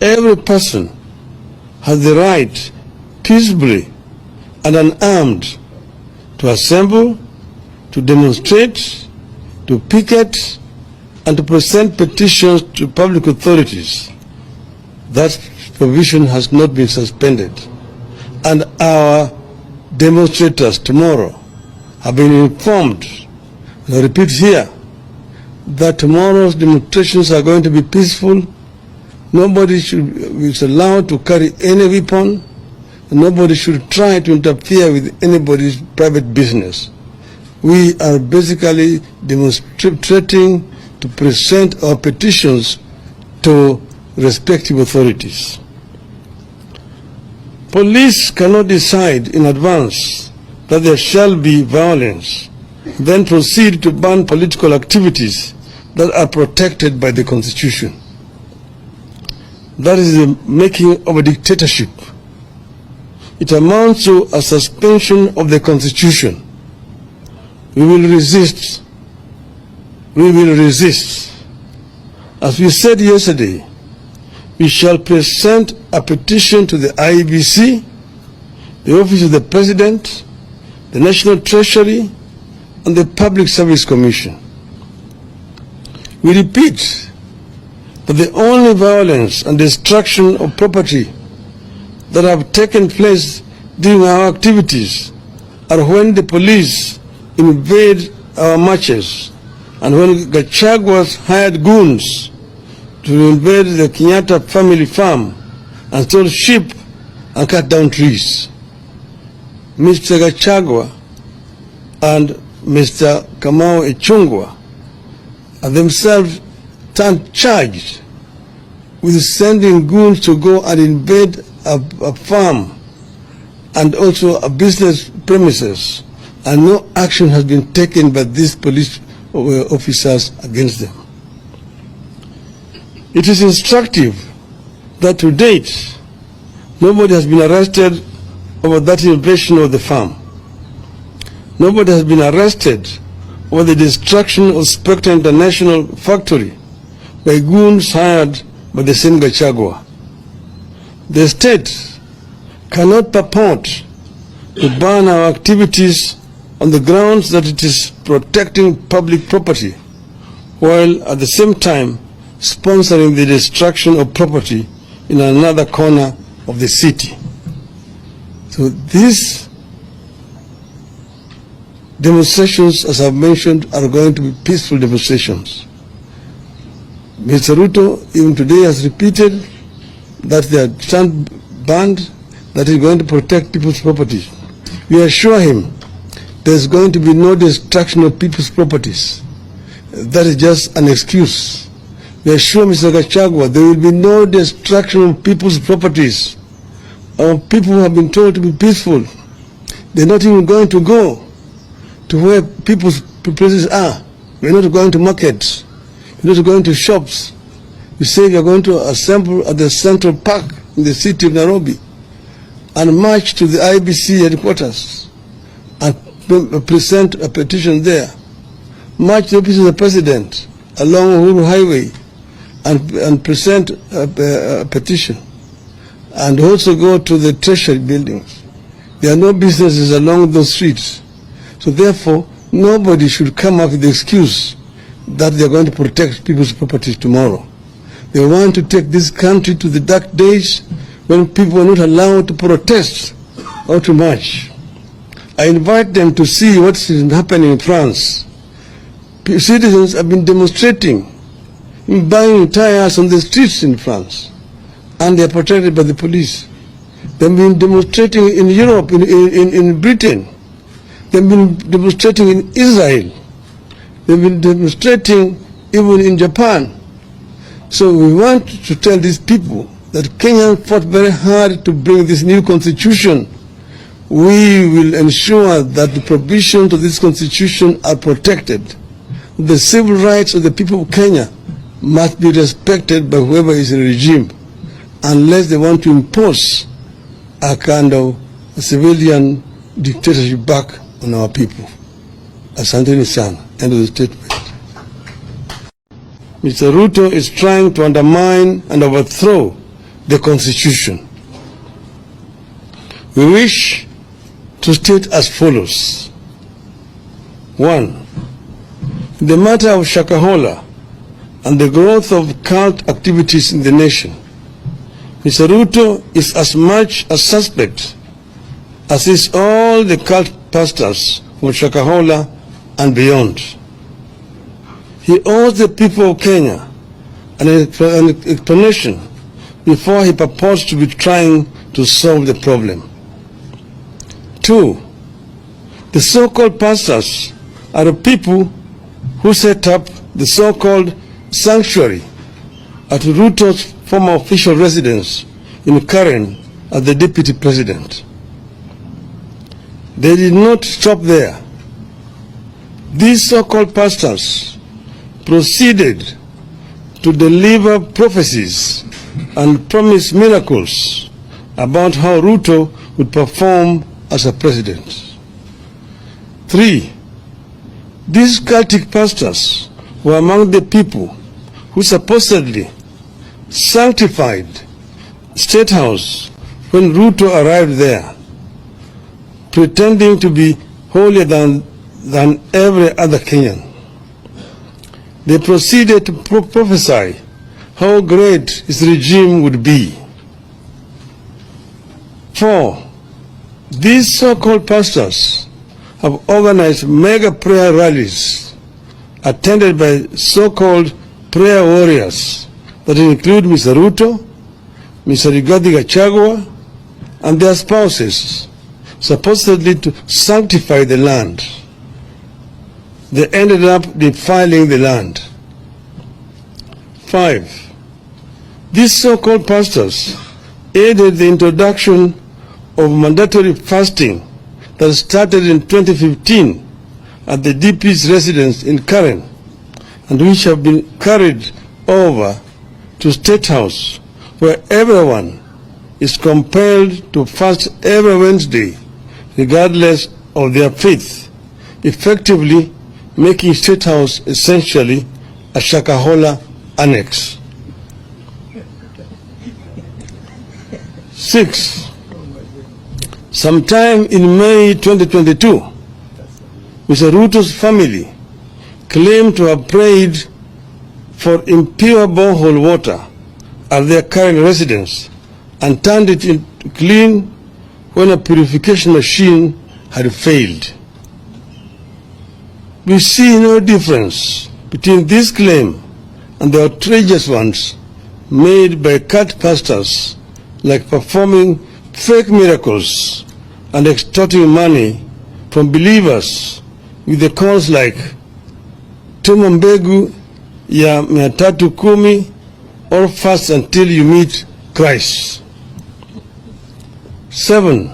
every person has the right, peaceably and unarmed, to assemble, to demonstrate, to picket, and to present petitions to public authorities. That provision has not been suspended. And our demonstrators tomorrow have been informed, and I repeat here, that tomorrow's demonstrations are going to be peaceful. Nobody should be allowed to carry any weapon. Nobody should try to interfere with anybody's private business. We are basically demonstrating to present our petitions to respective authorities. Police cannot decide in advance that there shall be violence, then proceed to ban political activities that are protected by the Constitution. That is the making of a dictatorship. It amounts to a suspension of the Constitution. We will resist. We will resist. As we said yesterday, we shall present a petition to the IEBC, the Office of the President, the National Treasury, and the Public Service Commission. We repeat that the only violence and destruction of property that have taken place during our activities are when the police invade our marches and when Gachagua's hired goons to invade the Kenyatta family farm and steal sheep and cut down trees. Mr. Gachagua and Mr. Kamau Ichung'wah are themselves charged with sending goons to go and invade a farm and also a business premises, and no action has been taken by these police officers against them. It is instructive that to date, nobody has been arrested over that invasion of the farm. Nobody has been arrested over the destruction of Spectre International factory by goons hired by the same Gachagua. The state cannot purport to ban our activities on the grounds that it is protecting public property, while at the same time sponsoring the destruction of property in another corner of the city. So these demonstrations, as I've mentioned, are going to be peaceful demonstrations. Mr. Ruto, even today, has repeated that they are stand banned, that is going to protect people's property. We assure him there's going to be no destruction of people's properties. That is just an excuse. We assure Mr. Gachagua there will be no destruction of people's properties. Our people who have been told to be peaceful, they're not even going to go to where people's places are. We're not going to markets. We're not going to shops. We say we are going to assemble at the Central Park in the city of Nairobi and march to the IBC headquarters and present a petition there. March to the office of the President along Uhuru Highway and present a petition, and also go to the Treasury buildings. There are no businesses along those streets. So therefore, nobody should come up with the excuse that they are going to protect people's properties tomorrow. They want to take this country to the dark days when people are not allowed to protest or to march. I invite them to see what's happening in France. Citizens have been demonstrating, buying tires on the streets in France, and they are protected by the police. They've been demonstrating in Europe, in Britain. They've been demonstrating in Israel. They've been demonstrating even in Japan. So we want to tell these people that Kenya fought very hard to bring this new constitution. We will ensure that the provisions of this constitution are protected. The civil rights of the people of Kenya must be respected by whoever is in the regime, unless they want to impose a kind of a civilian dictatorship back on our people. Asante sana. End of the statement. Mr. Ruto is trying to undermine and overthrow the Constitution. We wish to state as follows. 1. The matter of Shakahola and the growth of cult activities in the nation, Mr. Ruto is as much a suspect as is all the cult pastors from Shakahola and beyond. He owes the people of Kenya an explanation before he purports to be trying to solve the problem. 2. The so-called pastors are the people who set up the so-called sanctuary at Ruto's former official residence in Karen as the deputy president. They did not stop there. These so-called pastors proceeded to deliver prophecies and promise miracles about how Ruto would perform as a president. 3. These cultic pastors were among the people who supposedly sanctified State House when Ruto arrived there, pretending to be holier than every other Kenyan. They proceeded to prophesy how great his regime would be. 4. These so-called pastors have organized mega prayer rallies attended by so-called prayer warriors that include Mr. Ruto, Mr. Gachagua, and their spouses, supposedly to sanctify the land. They ended up defiling the land. 5. These so-called pastors aided the introduction of mandatory fasting that started in 2015 at the DP's residence in Karen, and which have been carried over to State House, where everyone is compelled to fast every Wednesday, regardless of their faith, effectively making State House essentially a Shakahola annex. 6. Sometime in May 2022, Mr. Ruto's family claimed to have prayed for impure borehole water at their current residence and turned it into clean when a purification machine had failed. We see no difference between this claim and the outrageous ones made by cult pastors, like performing fake miracles and extorting money from believers with the calls like tuma mbegu ya 310 or fast until you meet Christ. 7.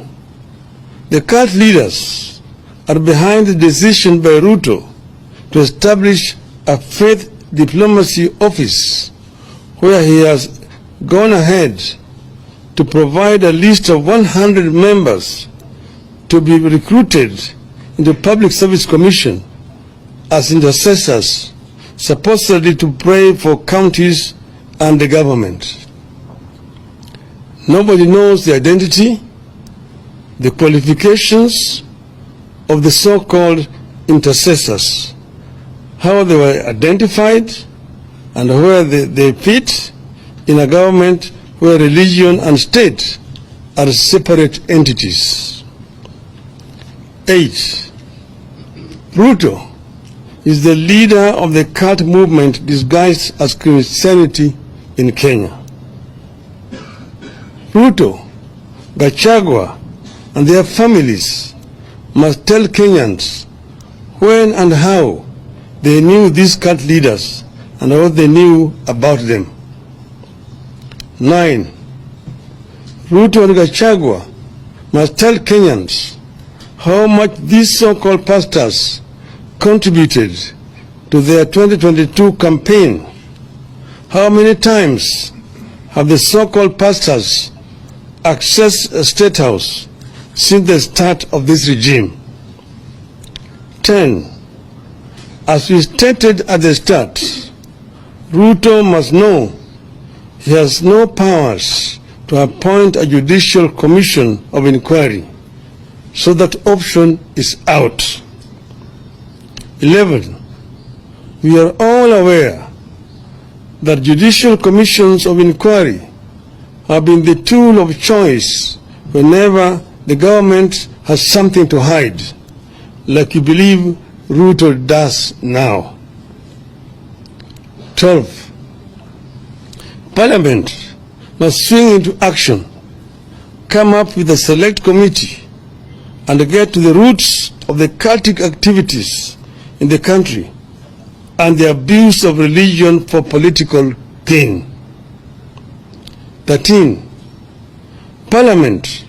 The cult leaders are behind the decision by Ruto to establish a faith diplomacy office where he has gone ahead to provide a list of 100 members to be recruited into Public Service Commission as intercessors, supposedly to pray for counties and the government. Nobody knows the identity, the qualifications of the so-called intercessors, how they were identified, and where they fit in a government where religion and state are separate entities. 8. Ruto is the leader of the cult movement disguised as Christianity in Kenya. Ruto, Gachagua, and their families must tell Kenyans when and how they knew these cult leaders and what they knew about them. 9. Ruto and Gachagua must tell Kenyans how much these so-called pastors contributed to their 2022 campaign. How many times have the so-called pastors accessed a State House since the start of this regime? 10. As we stated at the start, Ruto must know he has no powers to appoint a judicial commission of inquiry, so that option is out. 11. We are all aware that judicial commissions of inquiry have been the tool of choice whenever the government has something to hide, like you believe Ruto does now. 12. Parliament must swing into action, come up with a select committee, and get to the roots of the cultic activities in the country and the abuse of religion for political gain. 13. Parliament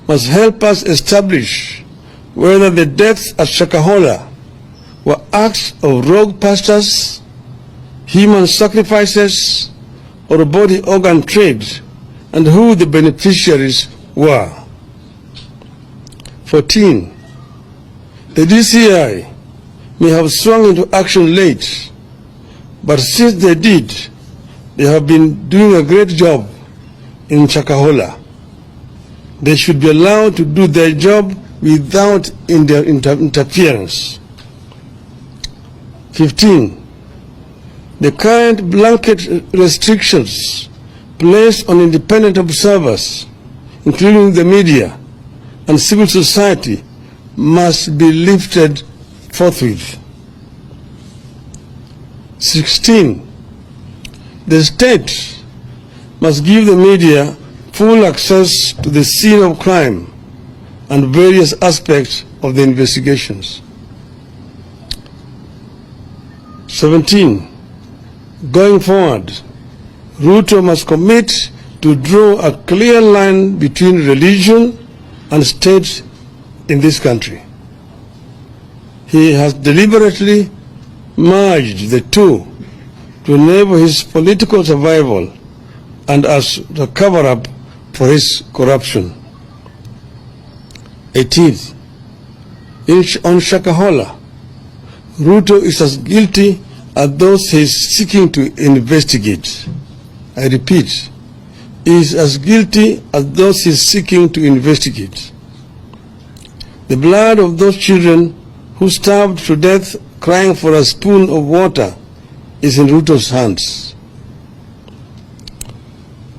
must help us establish whether the deaths at Shakahola were acts of rogue pastors, human sacrifices, or body organ trade, and who the beneficiaries were. 14. The DCI may have swung into action late, but since they did, they have been doing a great job in Shakahola. They should be allowed to do their job without interference. 15. The current blanket restrictions placed on independent observers, including the media and civil society, must be lifted forthwith. 16. The state must give the media full access to the scene of crime and various aspects of the investigations. 17. Going forward, Ruto must commit to draw a clear line between religion and state in this country. He has deliberately merged the two to enable his political survival and as the cover-up for his corruption. 18th, on Shakahola, Ruto is as guilty as those he is seeking to investigate. I repeat, he is as guilty as those he is seeking to investigate. The blood of those children who starved to death crying for a spoon of water is in Ruto's hands.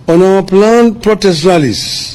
On our planned protest rallies,